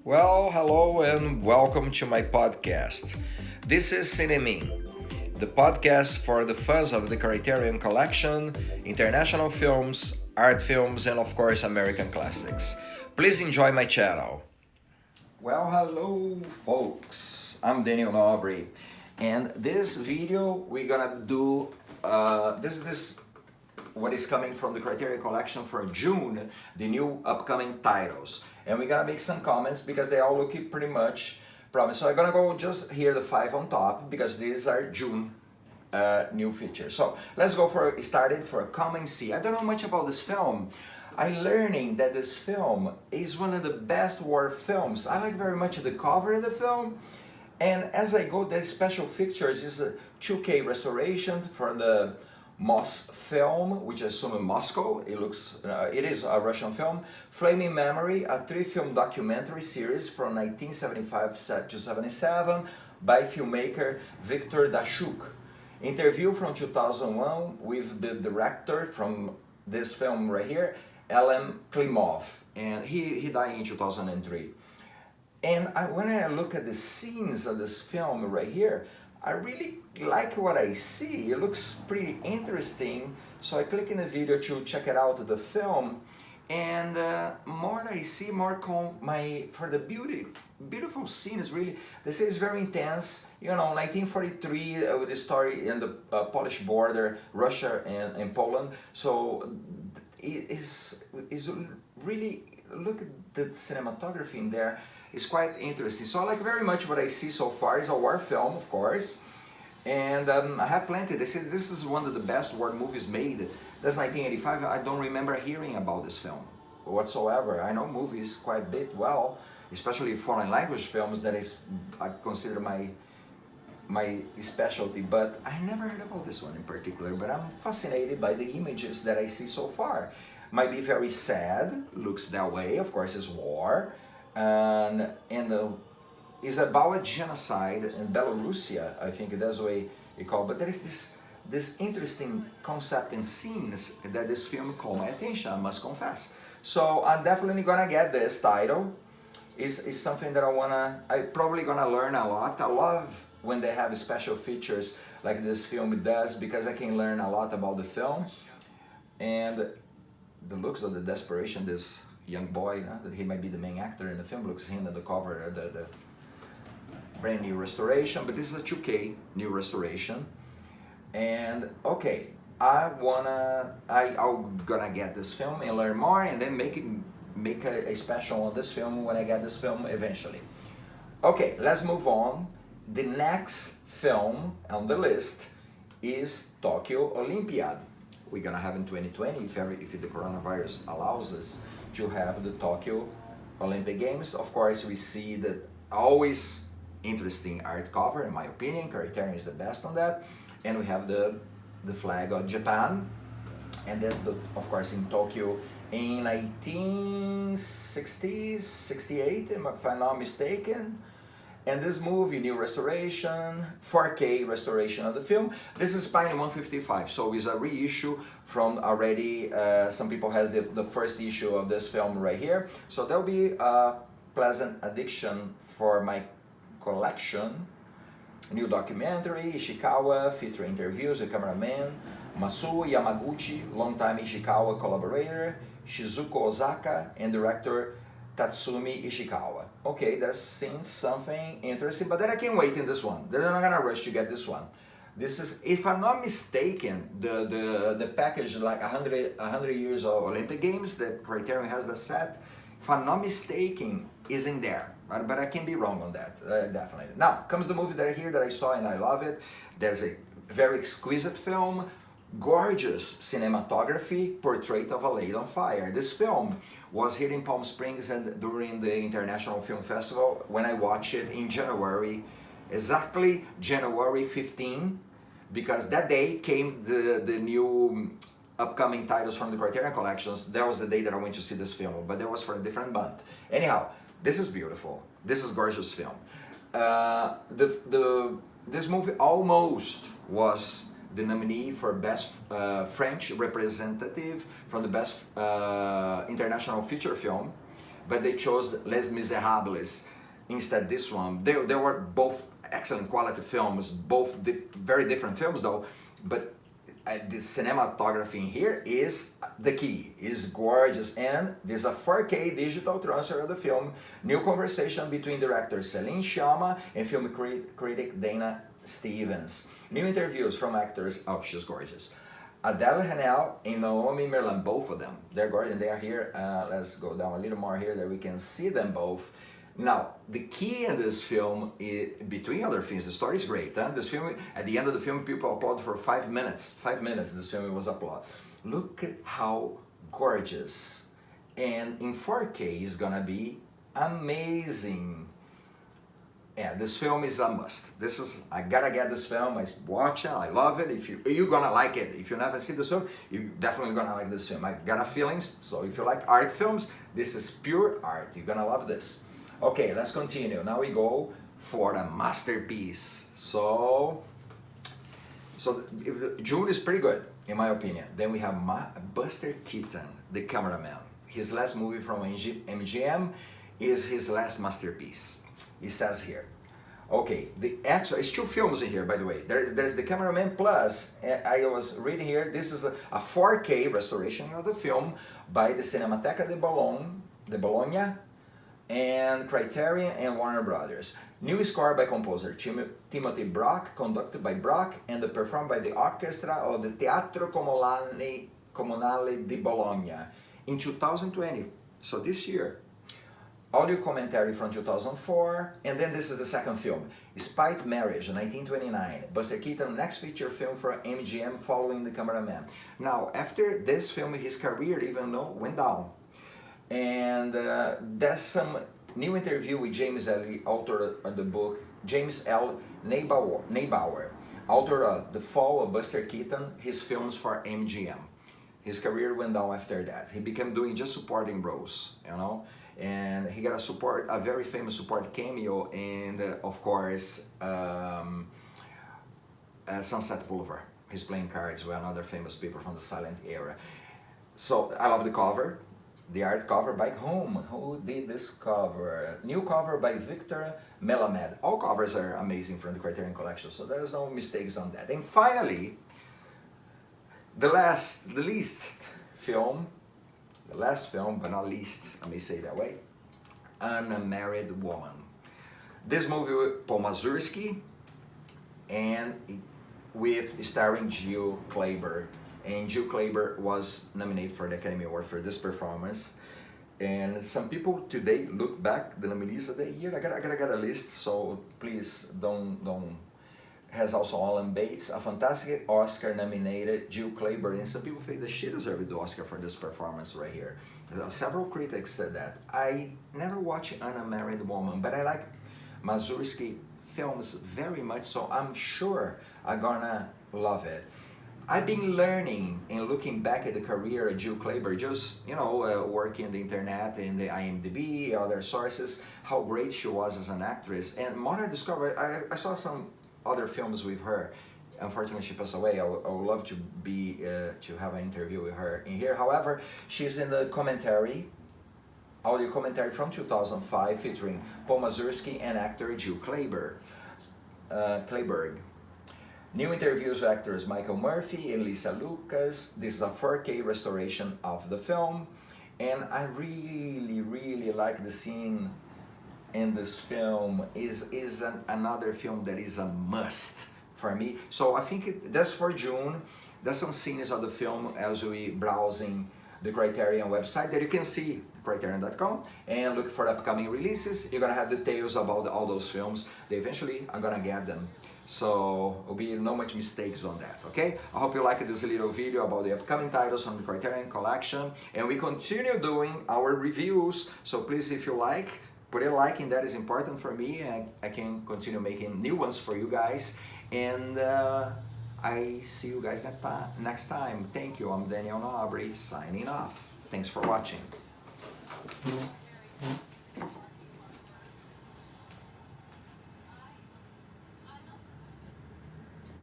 Well, hello and welcome to my podcast. This is CINEMIN, the podcast for the fans of the Criterion Collection, international films, art films, and of course American classics. Please enjoy my channel. Well, hello folks, I'm Daniel Nobre, and this video we're gonna do, this what is coming from the Criterion Collection for June, the new upcoming titles. And we're gonna make some comments because they all look pretty much promising. So I'm gonna go just here the five on top because these are June new features. So let's go for started for Come and See. I don't know much about this film. I'm learning that this film is one of the best war films. I like very much the cover of the film. And as I go, the special features is a 2K restoration for the Moss film, which I assume in Moscow. It is a Russian film. Flaming Memory, a 3-film documentary series from 1975 to 77 by filmmaker Viktor Dashuk. Interview from 2001 with the director from this film right here, Elem Klimov, and he died in 2003. And when I look at the scenes of this film right here, I really like what I see. It looks pretty interesting. So I click in the video to check it out, the film. And more I see, more for the beautiful scene is really, this is very intense. You know, 1943 with the story in the Polish border, Russia and Poland. So it is really, look at the cinematography in there. It's quite interesting. So I like very much what I see so far. It's a war film, of course. And I have plenty. They say this is one of the best war movies made. That's 1985. I don't remember hearing about this film whatsoever. I know movies quite a bit well, especially foreign language films. That is, I consider my specialty. But I never heard about this one in particular. But I'm fascinated by the images that I see so far. Might be very sad. Looks that way. Of course, it's war. And is about a genocide in Belarusia, I think that's the way it called. But there is this interesting concept and scenes that this film caught my attention, I must confess. So I'm definitely gonna get this title. Is something that I probably gonna learn a lot. I love when they have special features like this film does because I can learn a lot about the film. And the looks of the desperation, this young boy, that he might be the main actor in the film, looks him at the cover, the brand new restoration, but this is a 2K new restoration. And okay, I'm gonna get this film and learn more and then make a special on this film when I get this film eventually. Okay, let's move on. The next film on the list is Tokyo Olympiad. We're gonna have in 2020 if the coronavirus allows us to have the Tokyo Olympic Games. Of course, we see that always interesting art cover, in my opinion. Criterion is the best on that. And we have the flag of Japan. And that's, of course, in Tokyo in 1960s, 68, if I'm not mistaken. And this movie, new restoration, 4K restoration of the film. This is Spine 155, so it's a reissue from already, some people has the first issue of this film right here. So there'll be a pleasant addition for my collection. New documentary, Ishikawa, feature interviews with Cameraman, Masuo Yamaguchi, longtime Ishikawa collaborator, Shizuko Ozaka, and director Tatsumi Ishikawa. Okay, that seems something interesting, but then I can't wait in this one. They're not gonna rush to get this one. This is, if I'm not mistaken, the package like 100 years of Olympic Games that Criterion has the set. If I'm not mistaken, is in there, right? But I can be wrong on that, definitely. Now comes the movie that I saw and I love it. There's a very exquisite film. Gorgeous cinematography, Portrait of a Lady on Fire. This film was here in Palm Springs and during the International Film Festival when I watched it in January, exactly January 15, because that day came the new upcoming titles from the Criterion Collections. That was the day that I went to see this film, but that was for a different month. Anyhow, this is beautiful. This is gorgeous film. This movie almost was the nominee for Best French Representative from the Best International Feature Film. but they chose Les Miserables instead this one. They were both excellent quality films, both very different films though, but the cinematography in here is the key, is gorgeous, and there's a 4K digital transfer of the film, new conversation between director Celine Sciamma and film critic Dana Stevens, new interviews from actors, oh she's gorgeous, Adele Haenel and Naomi Merlan, both of them, they're gorgeous and they are here. Let's go down a little more here that we can see them both. Now, the key in this film, between other things, the story is great. Huh? This film, at the end of the film, people applaud for 5 minutes. 5 minutes, this film was applauded. Look at how gorgeous. And in 4K, it's gonna be amazing. Yeah, this film is a must. This is, I gotta get this film. I watch it, I love it. If you're gonna like it. If you never see this film, you're definitely gonna like this film. I got a feeling, so if you like art films, this is pure art. You're gonna love this. Okay, let's continue. Now we go for the masterpiece. So June is pretty good, in my opinion. Then we have Buster Keaton, the cameraman. His last movie from MGM is his last masterpiece. It says here. Okay, it's 2 films in here, by the way. There's the Cameraman Plus. I was reading here. This is a 4K restoration of the film by the Cinemateca de Bologna, and Criterion and Warner Brothers. New score by composer Timothy Brock, conducted by Brock, and performed by the orchestra of the Teatro Comunale di Bologna in 2020, so this year. Audio commentary from 2004, and then this is the second film, Spite Marriage, 1929, Buster Keaton's next feature film for MGM following The Cameraman. Now, after this film, his career even though went down. And there's some new interview with James L., author of the book, James L. Neubauer, author of The Fall of Buster Keaton, his films for MGM. His career went down after that. He began doing just supporting roles, you know, and he got a very famous support cameo in, of course, Sunset Boulevard. He's playing cards with other famous people from the silent era. So I love the cover. The art cover by whom? Who did this cover? New cover by Victor Melamed. All covers are amazing from the Criterion Collection, so there's no mistakes on that. And finally, the last film, but not least, I may say that way, Unmarried Woman. This movie with Paul Mazursky and with starring Jill Clayburgh. And Jill Clayburgh was nominated for the Academy Award for this performance. And some people today look back the nominees of the year. I gotta get a list, so please don't. Has also Alan Bates, a fantastic Oscar-nominated Jill Clayburgh, and some people think that she deserved the Oscar for this performance right here. Several critics said that. I never watched Unmarried Woman, but I like Mazursky films very much, so I'm sure I'm gonna love it. I've been learning and looking back at the career of Jill Clayburgh, just, you know, working the internet and the IMDb, other sources, how great she was as an actress. And more I discovered, I saw some other films with her. Unfortunately, she passed away. I would love to have an interview with her in here. However, she's in the audio commentary from 2005 featuring Paul Mazursky and actor Jill Clayburgh. New interviews with actors Michael Murphy and Lisa Lucas. This is a 4K restoration of the film, and I really like the scene in this film. Is another film that is a must for me. So I think that's for June. There's some scenes of the film as we browsing the Criterion website that you can see, criterion.com, and look for upcoming releases. You're gonna have details about all those films. They eventually are gonna get them. So there'll be no much mistakes on that, okay? I hope you liked this little video about the upcoming titles from the Criterion Collection, and we continue doing our reviews. So please, if you like, put a like, and that is important for me, and I can continue making new ones for you guys. And I see you guys next time. Thank you. I'm Daniel Nobre, signing off. Thanks for watching.